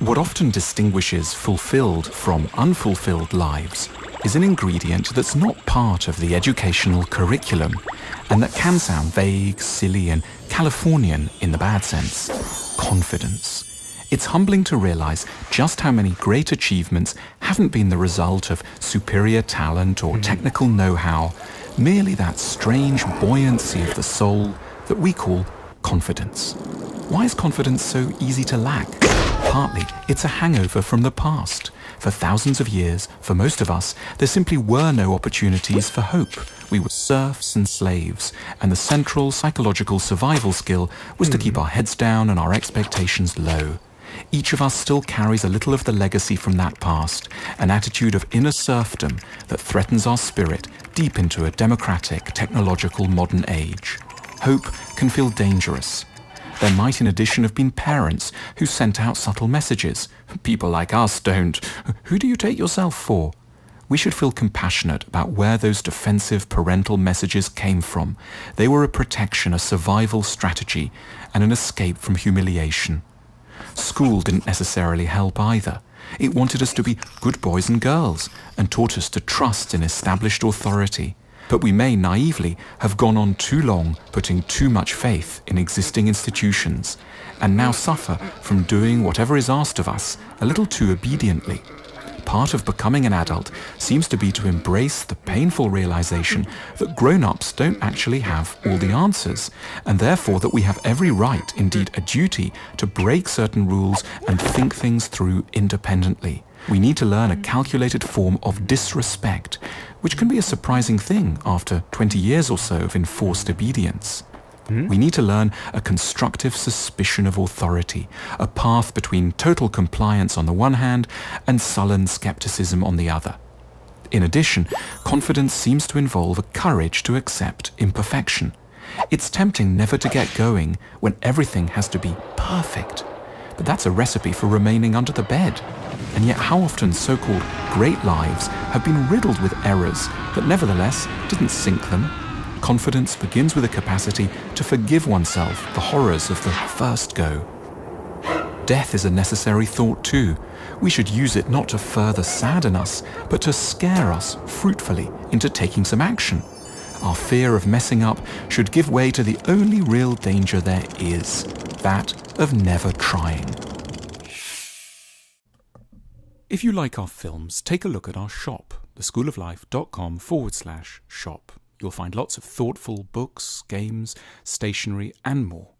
What often distinguishes fulfilled from unfulfilled lives is an ingredient that's not part of the educational curriculum and that can sound vague, silly and Californian in the bad sense: confidence. It's humbling to realize just how many great achievements haven't been the result of superior talent or technical know-how, merely that strange buoyancy of the soul that we call confidence. Why is confidence so easy to lack? Partly, it's a hangover from the past. For thousands of years, for most of us, there simply were no opportunities for hope. We were serfs and slaves, and the central psychological survival skill was to keep our heads down and our expectations low. Each of us still carries a little of the legacy from that past, an attitude of inner serfdom that threatens our spirit deep into a democratic, technological modern age. Hope can feel dangerous. There might in addition have been parents who sent out subtle messages. People like us don't. Who do you take yourself for? We should feel compassionate about where those defensive parental messages came from. They were a protection, a survival strategy, and an escape from humiliation. School didn't necessarily help either. It wanted us to be good boys and girls and taught us to trust in established authority. But we may naively have gone on too long putting too much faith in existing institutions and now suffer from doing whatever is asked of us a little too obediently. Part of becoming an adult seems to be to embrace the painful realization that grown-ups don't actually have all the answers, and therefore that we have every right, indeed a duty, to break certain rules and think things through independently. We need to learn a calculated form of disrespect, which can be a surprising thing after 20 years or so of enforced obedience. We need to learn a constructive suspicion of authority, a path between total compliance on the one hand and sullen skepticism on the other. In addition, confidence seems to involve a courage to accept imperfection. It's tempting never to get going when everything has to be perfect. But that's a recipe for remaining under the bed. And yet how often so-called great lives have been riddled with errors that nevertheless didn't sink them. Confidence begins with a capacity to forgive oneself the horrors of the first go. Death is a necessary thought too. We should use it not to further sadden us, but to scare us fruitfully into taking some action. Our fear of messing up should give way to the only real danger there is, that of never trying. If you like our films, take a look at our shop, theschooloflife.com/shop. You'll find lots of thoughtful books, games, stationery, and more.